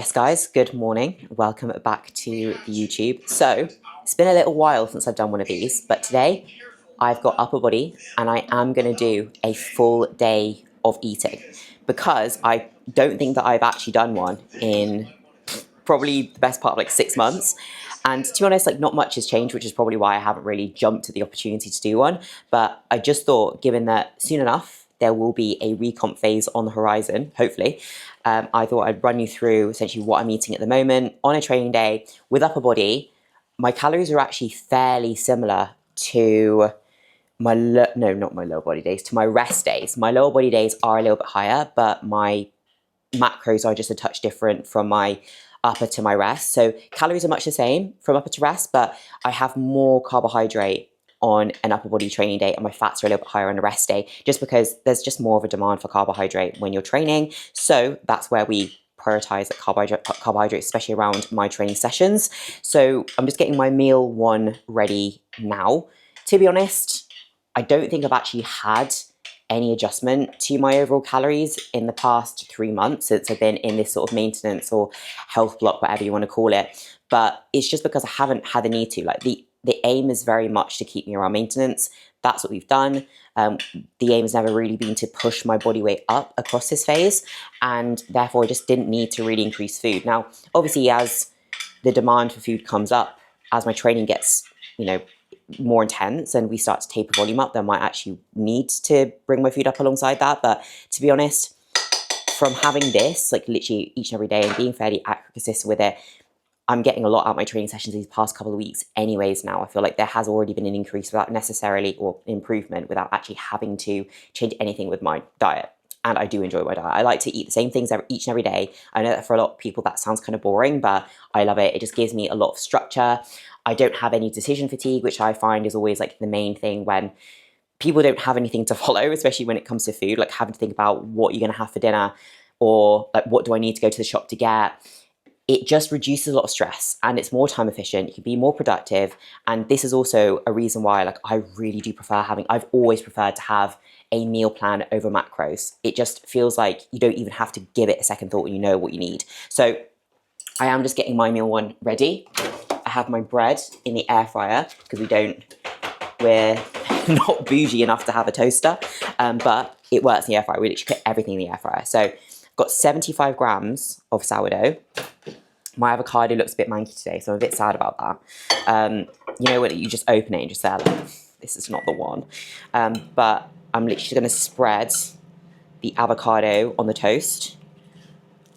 Yes guys, good morning. Welcome back to the YouTube. So, it's been a little while since I've done one of these, but today I've got upper body and I am going to do a full day of eating because I don't think that I've actually done one in probably the best part of like 6 months. And to be honest, like not much has changed, which is probably why I haven't really jumped at the opportunity to do one. But I just thought, given that soon enough, there will be a recomp phase on the horizon, hopefully. I thought I'd run you through essentially what I'm eating at the moment on a training day with upper body. My calories are actually fairly similar to my, not my lower body days, to my rest days. My lower body days are a little bit higher, but my macros are just a touch different from my upper to my rest. So calories are much the same from upper to rest, but I have more carbohydrate on an upper body training day and my fats are a little bit higher on a rest day, just because there's just more of a demand for carbohydrate when you're training. So that's where we prioritize the carbohydrates, especially around my training sessions. So I'm just getting my meal one ready now. To be honest, I don't think I've actually had any adjustment to my overall calories in the past 3 months since I've been in this sort of maintenance or health block, whatever you want to call it. But it's just because I haven't had the need to. Like the aim is very much to keep me around maintenance. That's what we've done. The aim has never really been to push my body weight up across this phase, and therefore I just didn't need to really increase food. Now, obviously, as the demand for food comes up, as my training gets, more intense and we start to taper volume up, then I might actually need to bring my food up alongside that. But to be honest, from having this, like literally each and every day and being fairly accurate, consistent with it, I'm getting a lot out of my training sessions these past couple of weeks anyways now. I feel like there has already been an increase without necessarily, or improvement without actually having to change anything with my diet. And I do enjoy my diet. I like to eat the same things each and every day. I know that for a lot of people that sounds kind of boring, but I love it. It just gives me a lot of structure. I don't have any decision fatigue, which I find is always like the main thing when people don't have anything to follow, especially when it comes to food, like having to think about what you're going to have for dinner or like what do I need to go to the shop to get. It just reduces a lot of stress and it's more time efficient. You can be more productive. And this is also a reason why like I really do prefer I've always preferred to have a meal plan over macros. It just feels like you don't even have to give it a second thought and you know what you need. So I am just getting my meal one ready. I have my bread in the air fryer because we're not bougie enough to have a toaster, but it works in the air fryer. We literally put everything in the air fryer. So I've got 75 grams of sourdough. My avocado looks a bit manky today, so I'm a bit sad about that. You know when you just open it and just say, like, this is not the one. But I'm literally going to spread the avocado on the toast.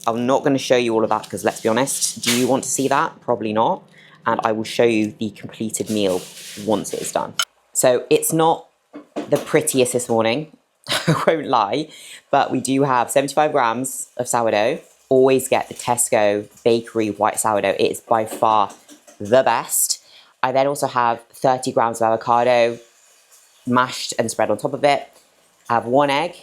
I'm not going to show you all of that because let's be honest, do you want to see that? Probably not. And I will show you the completed meal once it is done. So it's not the prettiest this morning, I won't lie, but we do have 75 grams of sourdough. Always get the Tesco bakery white sourdough. It is by far the best. I then also have 30 grams of avocado mashed and spread on top of it. I have 1 egg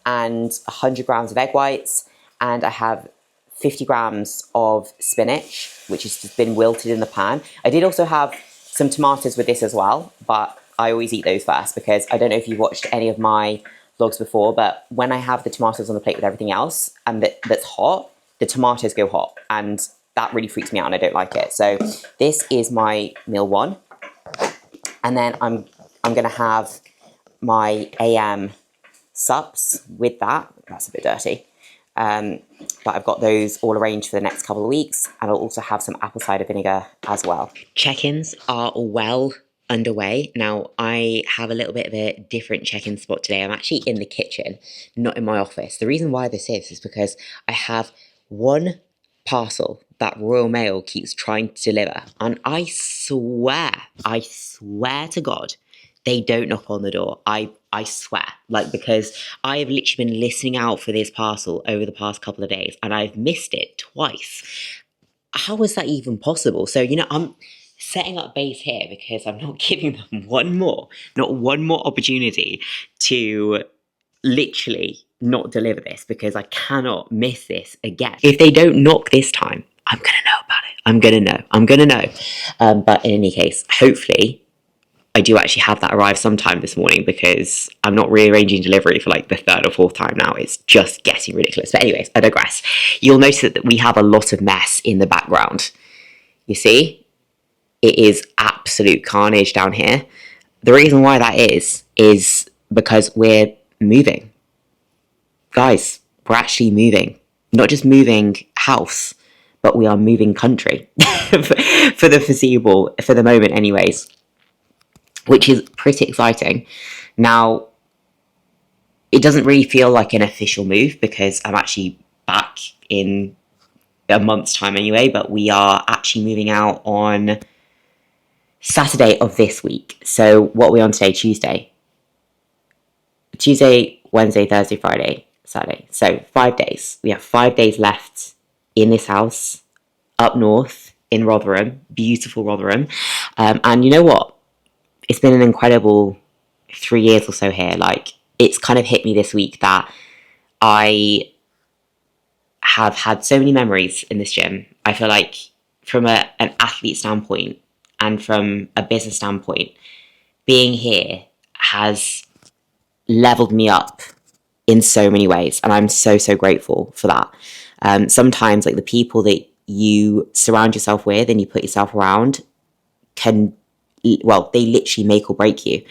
and 100 grams of egg whites. And I have 50 grams of spinach, which has just been wilted in the pan. I did also have some tomatoes with this as well, but I always eat those first because I don't know if you've watched any of my vlogs before, but when I have the tomatoes on the plate with everything else and that's hot, the tomatoes go hot and that really freaks me out and I don't like it. So this is my meal one. And then I'm gonna have my AM sups with that. That's a bit dirty. But I've got those all arranged for the next couple of weeks, and I'll also have some apple cider vinegar as well. Check-ins are well underway. Now, I have a little bit of a different check-in spot today. I'm actually in the kitchen, not in my office. The reason why this is because I have one parcel that Royal Mail keeps trying to deliver, and I swear to God, they don't knock on the door. I swear, like, because I have literally been listening out for this parcel over the past couple of days and I've missed it twice. How is that even possible? So, I'm setting up base here because I'm not giving them not one more opportunity to literally not deliver this because I cannot miss this again. If they don't knock this time, I'm going to know about it. I'm going to know. But in any case, hopefully I do actually have that arrive sometime this morning because I'm not rearranging delivery for like the third or fourth time now. It's just getting ridiculous. But anyways, I digress. You'll notice that we have a lot of mess in the background. You see? It is absolute carnage down here. The reason why that is because we're moving. Guys, we're actually moving. Not just moving house, but we are moving country for the foreseeable, for the moment anyways, which is pretty exciting. Now, it doesn't really feel like an official move because I'm actually back in a month's time anyway, but we are actually moving out on Saturday of this week. So what are we on today? Tuesday, Wednesday, Thursday, Friday, Saturday. So 5 days. We have 5 days left in this house up north in Rotherham, beautiful Rotherham. And you know what? It's been an incredible 3 years or so here. Like, it's kind of hit me this week that I have had so many memories in this gym. I feel like from an athlete standpoint and from a business standpoint, being here has leveled me up in so many ways, and I'm so grateful for that. Sometimes, like, the people that you surround yourself with and you put yourself around can, well, they literally make or break you.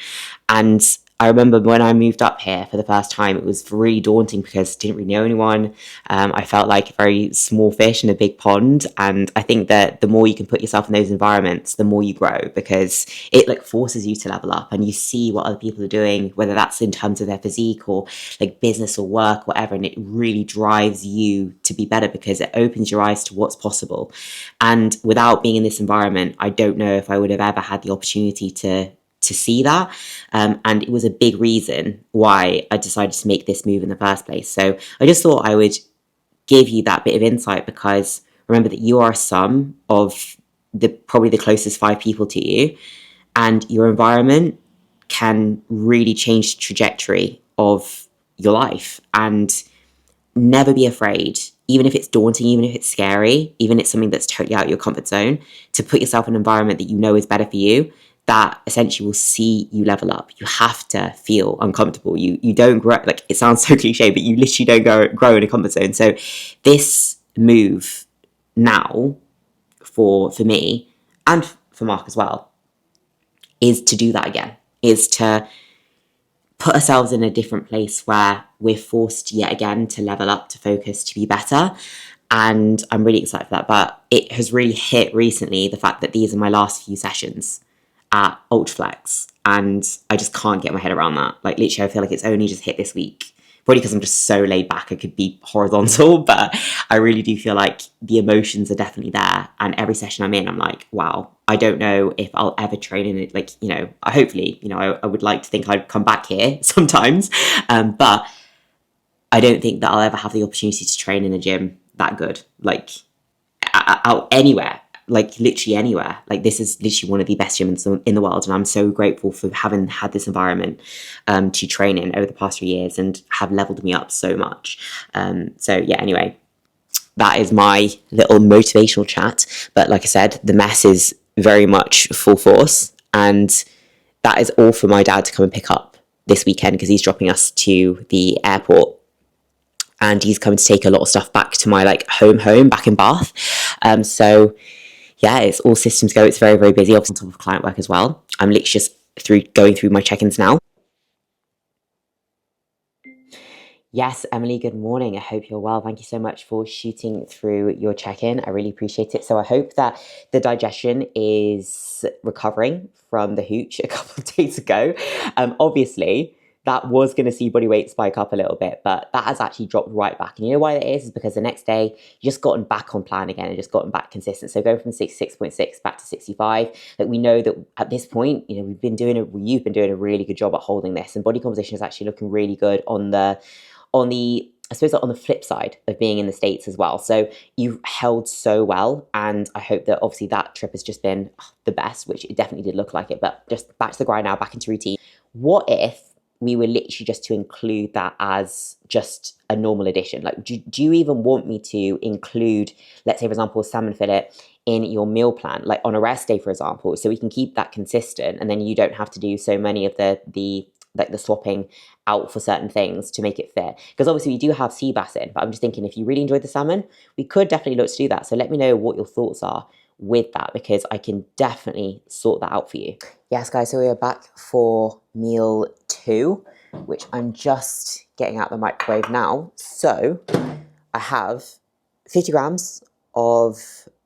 And I remember when I moved up here for the first time, it was really daunting because I didn't really know anyone. I felt like a very small fish in a big pond. And I think that the more you can put yourself in those environments, the more you grow, because it like forces you to level up and you see what other people are doing, whether that's in terms of their physique or like business or work, whatever. And it really drives you to be better because it opens your eyes to what's possible. And without being in this environment, I don't know if I would have ever had the opportunity to see that. And it was a big reason why I decided to make this move in the first place. So I just thought I would give you that bit of insight, because remember that you are a sum of probably the closest 5 people to you, and your environment can really change the trajectory of your life. And never be afraid, even if it's daunting, even if it's scary, even if it's something that's totally out of your comfort zone, to put yourself in an environment that you know is better for you, that essentially will see you level up. You have to feel uncomfortable. You don't grow, like, it sounds so cliche, but you literally don't grow in a comfort zone. So this move now for me and for Mark as well is to do that again, is to put ourselves in a different place where we're forced yet again to level up, to focus, to be better. And I'm really excited for that. But it has really hit recently the fact that these are my last few sessions at Ultraflex, and I just can't get my head around that. Like, literally, I feel like it's only just hit this week. Probably because I'm just so laid back, I could be horizontal, but I really do feel like the emotions are definitely there. And every session I'm in, I'm like, wow, I don't know if I'll ever train in it. Like, you know, hopefully, you know, I would like to think I'd come back here sometimes, but I don't think that I'll ever have the opportunity to train in a gym that good, like out anywhere. Like, literally anywhere. Like, this is literally one of the best gyms in the world, and I'm so grateful for having had this environment to train in over the past 3 years, and have leveled me up so much. So yeah, anyway, that is my little motivational chat. But like I said, the mess is very much full force, and that is all for my dad to come and pick up this weekend, because he's dropping us to the airport. And he's coming to take a lot of stuff back to my like home back in Bath. So yeah, it's all systems go. It's very busy. Obviously, on top of client work as well. I'm literally just going through my check-ins now. Yes, Emily, good morning. I hope you're well. Thank you so much for shooting through your check-in. I really appreciate it. So I hope that the digestion is recovering from the hooch a couple of days ago. Obviously, that was going to see body weight spike up a little bit, but that has actually dropped right back. And you know why that is? Is because the next day, you just gotten back on plan again and just gotten back consistent. So going from 66.6 back to 65, like, we know that at this point, you know, you've been doing a really good job at holding this, and body composition is actually looking really good on the, I suppose, on the flip side of being in the States as well. So you've held so well, and I hope that obviously that trip has just been the best, which it definitely did look like it. But just back to the grind now, back into routine. What if we were literally just to include that as just a normal addition. Like, do you even want me to include, let's say, for example, a salmon fillet in your meal plan, like on a rest day, for example, so we can keep that consistent, and then you don't have to do so many of the swapping out for certain things to make it fit. Because obviously we do have sea bass in, but I'm just thinking if you really enjoyed the salmon, we could definitely look to do that. So let me know what your thoughts are with that, because I can definitely sort that out for you. Yes, guys, so we are back for meal 2, which I'm just getting out the microwave now. So I have 50 grams of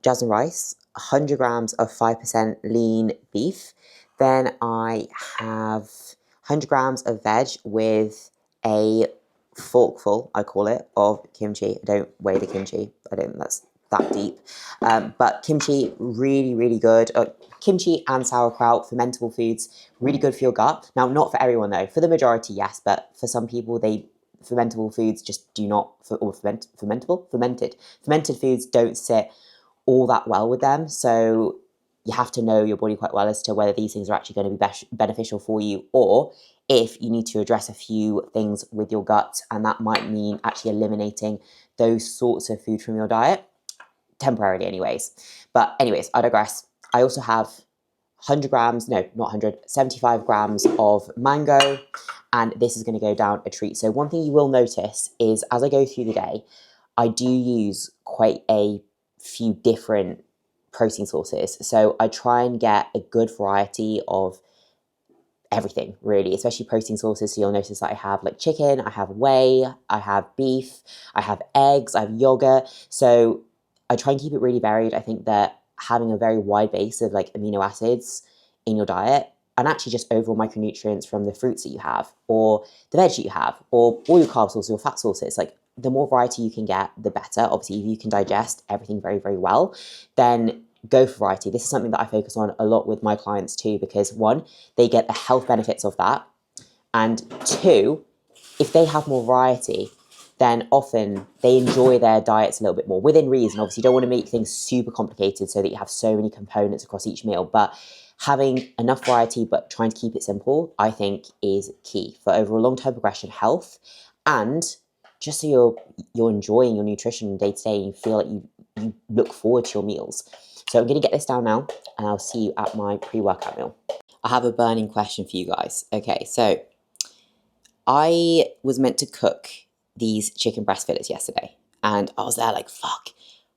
jasmine rice, 100 grams of 5% lean beef. Then I have 100 grams of veg with a forkful, I call it, of kimchi. I don't weigh the kimchi. I don't think that's that deep. But kimchi, really, really good. Kimchi and sauerkraut, fermentable foods, really good for your gut. Now, not for everyone though. For the majority, yes, but for some people, fermentable foods just do not, fermented foods don't sit all that well with them. So you have to know your body quite well as to whether these things are actually going to be beneficial for you, or if you need to address a few things with your gut, and that might mean actually eliminating those sorts of food from your diet, temporarily anyways. But anyways, I digress. I also have 100 grams, no, not 100, 75 grams of mango, and this is going to go down a treat. So one thing you will notice is as I go through the day, I do use quite a few different protein sources. So I try and get a good variety of everything, really, especially protein sources. So you'll notice that I have like chicken, I have whey, I have beef, I have eggs, I have yogurt. So I try and keep it really varied. I think that having a very wide base of like amino acids in your diet, and actually just overall micronutrients from the fruits that you have, or the veg that you have, or all your carb sources or fat sources, like the more variety you can get, the better. Obviously, if you can digest everything very, very well, then go for variety. This is something that I focus on a lot with my clients too, because one, they get the health benefits of that, and two, if they have more variety, then often they enjoy their diets a little bit more, within reason. Obviously, you don't want to make things super complicated so that you have so many components across each meal, but having enough variety but trying to keep it simple, I think, is key for overall long-term progression, health, and just so you're enjoying your nutrition day to day and you feel like you look forward to your meals. So I'm going to get this down now, and I'll see you at my pre-workout meal. I have a burning question for you guys. Okay, so I was meant to cook these chicken breast fillets yesterday, and I was there like, fuck,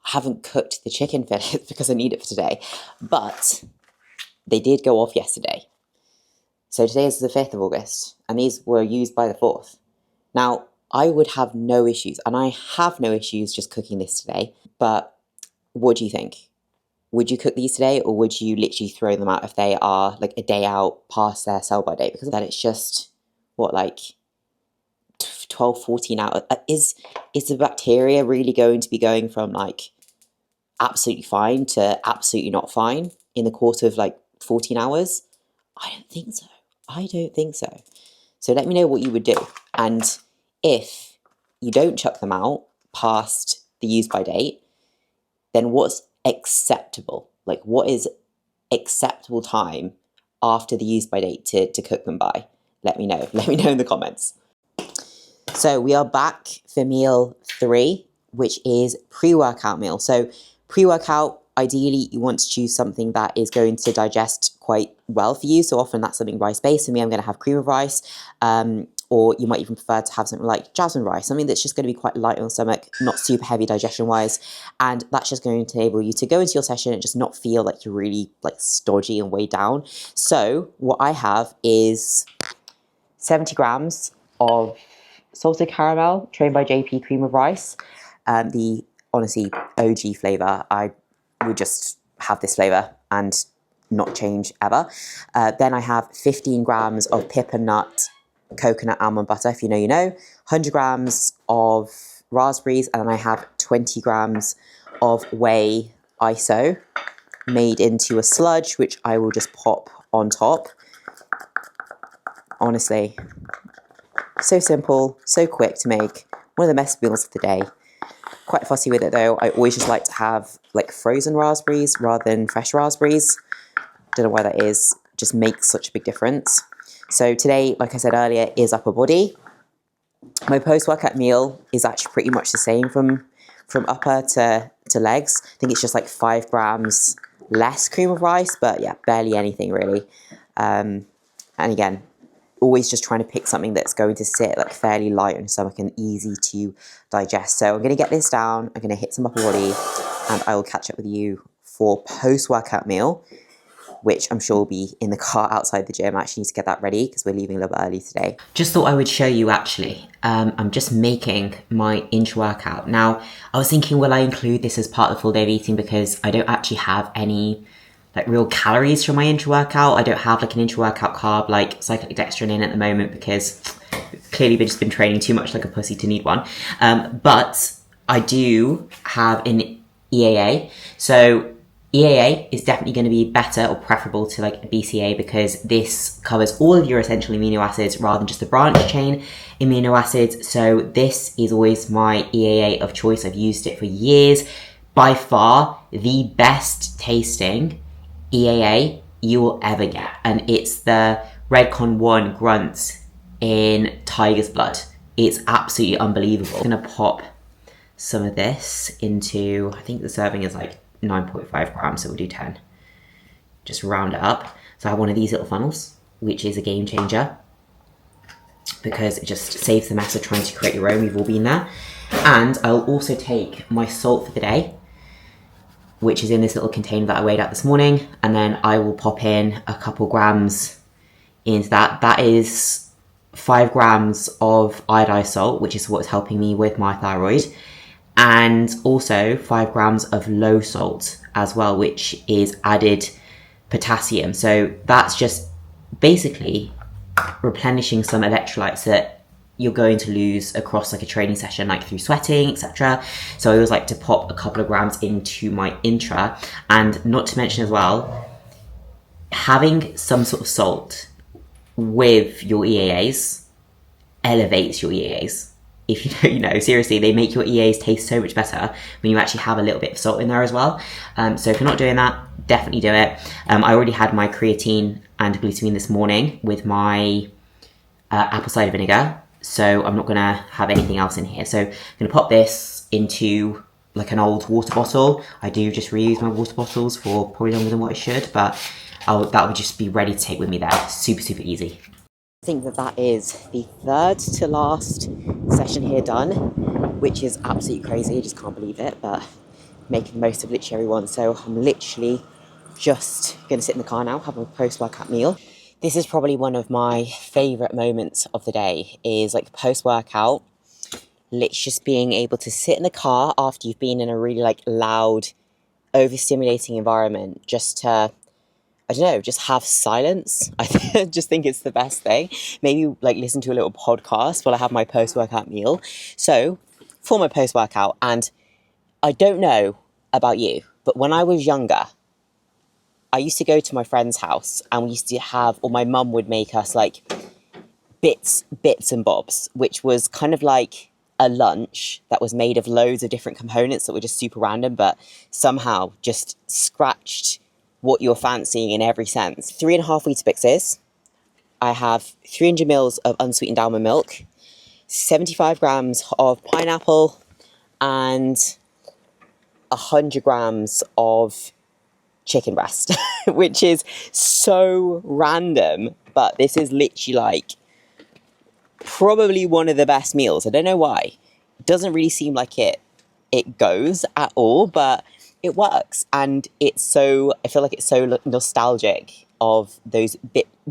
I haven't cooked the chicken fillets because I need it for today. But they did go off yesterday. So today is the 5th of August, and these were used by the 4th. Now, I would have no issues, and I have no issues just cooking this today, but what do you think? Would you cook these today, or would you literally throw them out if they are like a day out past their sell-by date? Because then it's just, what, like 12, 14 hours? Is the bacteria really going to be going from like absolutely fine to absolutely not fine in the course of like 14 hours? I don't think so. I don't think so. So let me know what you would do. And if you don't chuck them out past the use by date, then what's acceptable? Like, what is acceptable time after the use by date to cook them by? Let me know. Let me know in the comments. So we are back for meal 3, which is pre-workout meal. So pre-workout, ideally, you want to choose something that is going to digest quite well for you. So often that's something rice-based. For me, I'm going to have cream of rice, or you might even prefer to have something like jasmine rice, something that's just going to be quite light on the stomach, not super heavy digestion-wise, and that's just going to enable you to go into your session and just not feel like you're really like stodgy and weighed down. So what I have is 70 grams of salted caramel, trained by JP cream of rice. The honestly OG flavour. I would just have this flavour and not change ever. Then I have 15 grams of pip and nut coconut almond butter, if you know, you know. 100 grams of raspberries, and then I have 20 grams of whey iso made into a sludge, which I will just pop on top. Honestly, so simple, so quick to make. One of the best meals of the day. Quite fussy with it though. I always just like to have like frozen raspberries rather than fresh raspberries. Don't know why that is. Just makes such a big difference. So today, like I said earlier, is upper body. My post-workout meal is actually pretty much the same from upper to legs. I think it's just like 5 grams less cream of rice, but yeah, barely anything really. And again, always just trying to pick something that's going to sit like fairly light on your stomach and easy to digest. So I'm going to get this down, I'm going to hit some upper body, and I will catch up with you for post-workout meal, which I'm sure will be in the car outside the gym. I actually need to get that ready because we're leaving a little bit early today. Just thought I would show you actually. I'm just making my intra-workout. Now, I was thinking, will I include this as part of the full day of eating, because I don't actually have any like real calories from my intra-workout. I don't have like an intra-workout carb like cyclic dextrin in at the moment, because clearly I've just been training too much like a pussy to need one. But I do have an EAA. So EAA is definitely going to be better or preferable to like a BCA, because this covers all of your essential amino acids rather than just the branch chain amino acids. So this is always my EAA of choice. I've used it for years. By far the best tasting EAA you will ever get. And it's the Redcon 1 Grunt in Tiger's Blood. It's absolutely unbelievable. I'm going to pop some of this into, I think the serving is like 9.5 grams, so we'll do 10. Just round it up. So I have one of these little funnels, which is a game changer, because it just saves the mess of trying to create your own. We've all been there. And I'll also take my salt for the day, which is in this little container that I weighed out this morning, and then I will pop in a couple grams into that. That is 5 grams of iodized salt, which is what's helping me with my thyroid, and also 5 grams of low salt as well, which is added potassium. So that's just basically replenishing some electrolytes that you're going to lose across like a training session, like through sweating, etc. So I always like to pop a couple of grams into my intra. And not to mention as well, having some sort of salt with your EAAs elevates your EAAs. If you know, you know, seriously, they make your EAs taste so much better when you actually have a little bit of salt in there as well. So if you're not doing that, definitely do it. I already had my creatine and glutamine this morning with my apple cider vinegar, so I'm not going to have anything else in here. So I'm going to pop this into like an old water bottle. I do just reuse my water bottles for probably longer than what I should, but that would just be ready to take with me there. Super, super easy. I think that is the third to last session here done, which is absolutely crazy. I just can't believe it, but making the most of literally every one. So I'm literally just going to sit in the car now, have a post-workout meal. This is probably one of my favourite moments of the day, is like post-workout, literally just being able to sit in the car after you've been in a really like loud, overstimulating environment, just to, I don't know, just have silence. I just think it's the best thing. Maybe like listen to a little podcast while I have my post-workout meal. So for my post-workout, and I don't know about you, but when I was younger, I used to go to my friend's house and we used to have, or my mum would make us like bits and bobs, which was kind of like a lunch that was made of loads of different components that were just super random, but somehow just scratched what you're fancying in every sense. 3.5 Weetabixes. I have 300 mils of unsweetened almond milk, 75 grams of pineapple, and 100 grams of chicken breast, which is so random, but this is literally like probably one of the best meals. I don't know why. It doesn't really seem like it goes at all, but it works. And it's so, I feel like it's so nostalgic of those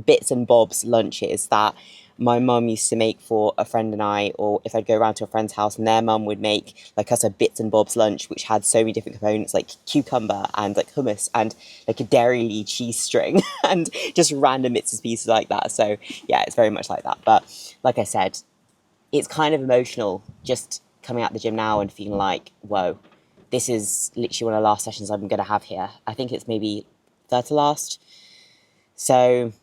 bits and bobs lunches that my mum used to make for a friend and I, or if I'd go around to a friend's house and their mum would make like us a bits and bobs lunch, which had so many different components like cucumber and like hummus and like a Dairy Lee cheese string and just random bits and pieces like that. So yeah, it's very much like that. But like I said, it's kind of emotional just coming out the gym now and feeling like, whoa, this is literally one of the last sessions I'm going to have here. I think it's maybe third to last. So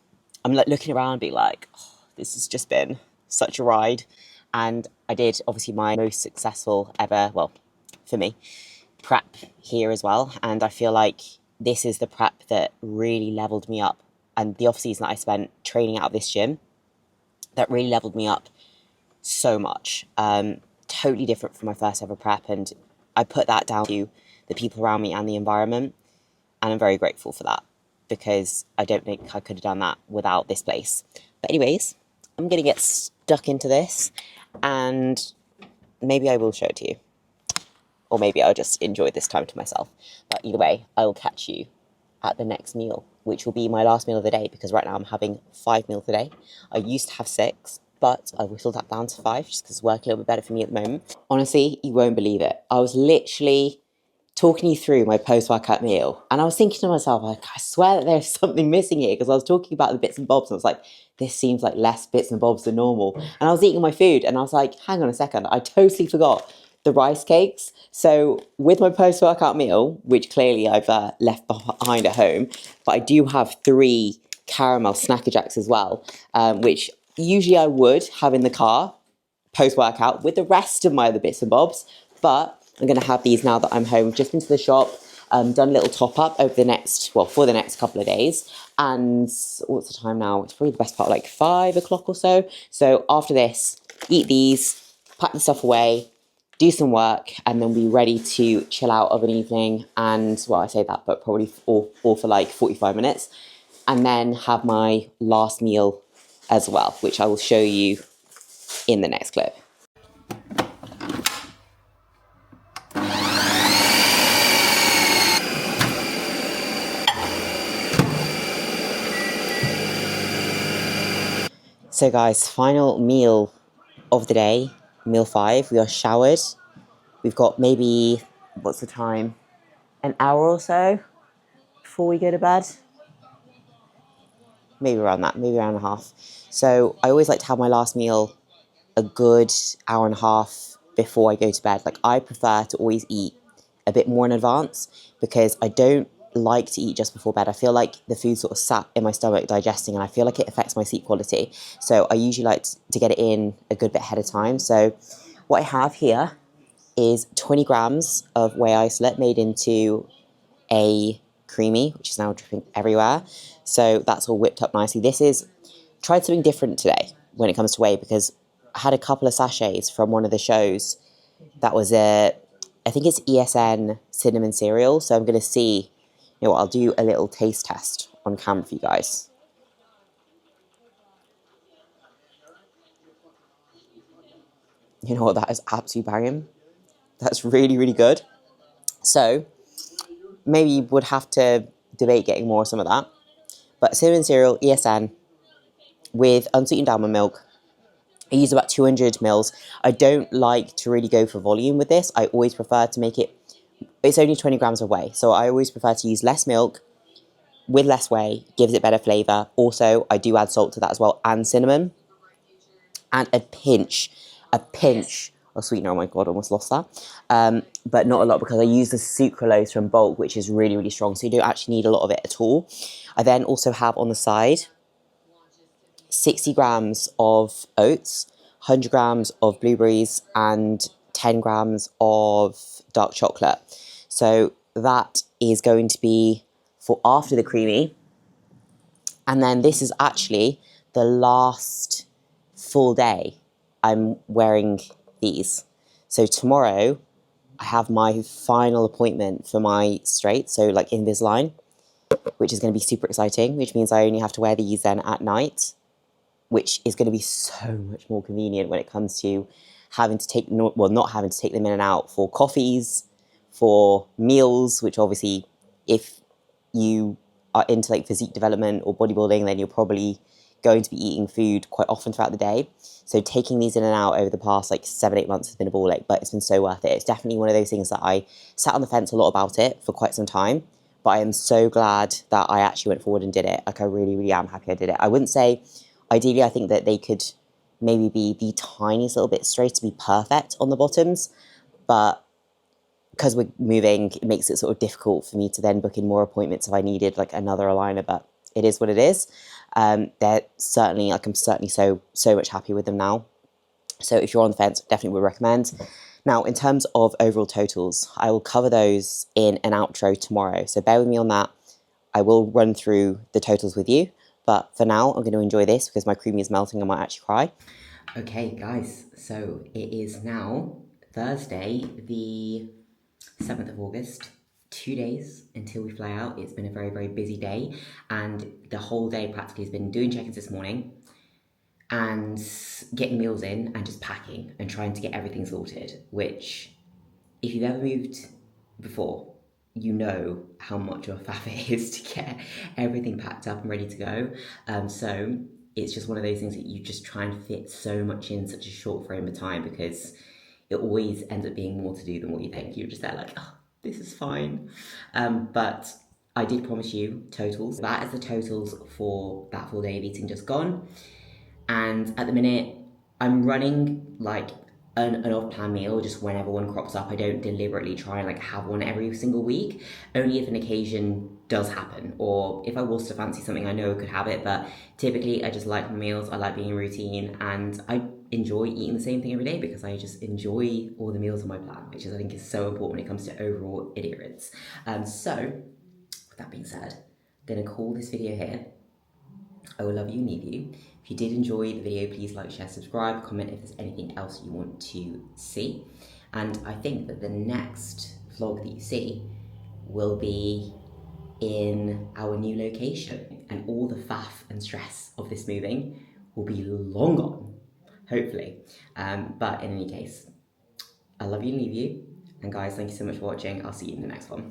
I'm like looking around being like, oh, this has just been such a ride. And I did obviously my most successful ever, well, for me, prep here as well. And I feel like this is the prep that really leveled me up. And the off season that I spent training out of this gym that really leveled me up so much. Totally different from my first ever prep, and I put that down to the people around me and the environment, and I'm very grateful for that because I don't think I could have done that without this place. But anyways, I'm gonna get stuck into this, and maybe I will show it to you, or maybe I'll just enjoy this time to myself. But either way, I will catch you at the next meal, which will be my last meal of the day, because right now I'm having 5 meals a day. I used to have 6, but I whittled that down to 5 just because it's working a little bit better for me at the moment. Honestly, you won't believe it. I was literally talking you through my post-workout meal, and I was thinking to myself, like, I swear that there's something missing here, because I was talking about the bits and bobs, and I was like, this seems like less bits and bobs than normal. And I was eating my food, and I was like, hang on a second, I totally forgot the rice cakes. So with my post-workout meal, which clearly I've left behind at home, but I do have 3 caramel Snacker Jacks as well, which usually I would have in the car post-workout with the rest of my other bits and bobs, but I'm going to have these now that I'm home. Just into the shop, done a little top-up over the next, well, for the next couple of days, and what's the time now? It's probably the best part, like 5 o'clock or so. So after this, eat these, pack the stuff away, do some work, and then be ready to chill out of an evening. And, well, I say that, but probably all for like 45 minutes. And then have my last meal as well, which I will show you in the next clip. So guys, final meal of the day, meal 5. We are showered. We've got maybe, what's the time? An hour or so before we go to bed. Maybe around that, maybe hour and a half. So I always like to have my last meal a good hour and a half before I go to bed. Like, I prefer to always eat a bit more in advance because I don't like to eat just before bed. I feel like the food sort of sat in my stomach digesting, and I feel like it affects my sleep quality. So I usually like to get it in a good bit ahead of time. So what I have here is 20 grams of whey isolate made into a creamy, which is now dripping everywhere. So that's all whipped up nicely. Tried something different today when it comes to whey, because I had a couple of sachets from one of the shows that was I think it's ESN cinnamon cereal. So I'm going to see, you know what, I'll do a little taste test on camera for you guys. You know what, that is absolutely banging. That's really, really good. So maybe you would have to debate getting more of some of that. But cinnamon cereal, ESN, with unsweetened almond milk. I use about 200 mils. I don't like to really go for volume with this. I always prefer to make it, it's only 20 grams of whey. So I always prefer to use less milk with less whey, gives it better flavour. Also, I do add salt to that as well, and cinnamon. And a pinch of sweetener. Oh my god, I almost lost that. But not a lot, because I use the sucralose from bulk, which is really, really strong. So you don't actually need a lot of it at all. I then also have on the side 60 grams of oats, 100 grams of blueberries, and 10 grams of dark chocolate. So that is going to be for after the creamy. And then this is actually the last full day I'm wearing these. So tomorrow I have my final appointment for my straight, so like Invisalign, which is going to be super exciting, which means I only have to wear these then at night, which is going to be so much more convenient when it comes to having to take, well, not having to take them in and out for coffees, for meals, which obviously, if you are into like physique development or bodybuilding, then you're probably going to be eating food quite often throughout the day. So taking these in and out over the past like 7-8 months has been a ball ache, but it's been so worth it. It's definitely one of those things that I sat on the fence a lot about it for quite some time, but I am so glad that I actually went forward and did it. Like, I really, really am happy I did it. I wouldn't say, ideally, I think that they could maybe be the tiniest little bit straight to be perfect on the bottoms, but because we're moving, it makes it sort of difficult for me to then book in more appointments if I needed like another aligner, but it is what it is. They're certainly, like, I'm certainly so much happy with them now. So if you're on the fence, definitely would recommend. Now, in terms of overall totals, I will cover those in an outro tomorrow. So bear with me on that. I will run through the totals with you, but for now, I'm going to enjoy this because my creamy is melting. I might actually cry. Okay, guys, so it is now Thursday, the 7th of August. 2 days until we fly out. It's been a very, very busy day, and the whole day practically has been doing check-ins this morning and getting meals in and just packing and trying to get everything sorted, which, if you've ever moved before, you know how much of a faff it is to get everything packed up and ready to go. So it's just one of those things that you just try and fit so much in such a short frame of time, because it always ends up being more to do than what you think. You're just there like, oh, this is fine. But I did promise you totals. That is the totals for that full day of eating just gone. And at the minute, I'm running like an off-plan meal just whenever one crops up. I don't deliberately try and like have one every single week, only if an occasion does happen, or if I was to fancy something I know I could have it. But typically I just like my meals, I like being in routine, and I enjoy eating the same thing every day because I just enjoy all the meals on my plan, which is, I think, is so important when it comes to overall adherence. So with that being said, I'm gonna call this video here. I will love you and leave you. If you did enjoy the video, please like, share, subscribe, comment if there's anything else you want to see. And I think that the next vlog that you see will be in our new location, and all the faff and stress of this moving will be long gone, hopefully. But in any case, I love you and leave you. And guys, thank you so much for watching. I'll see you in the next one.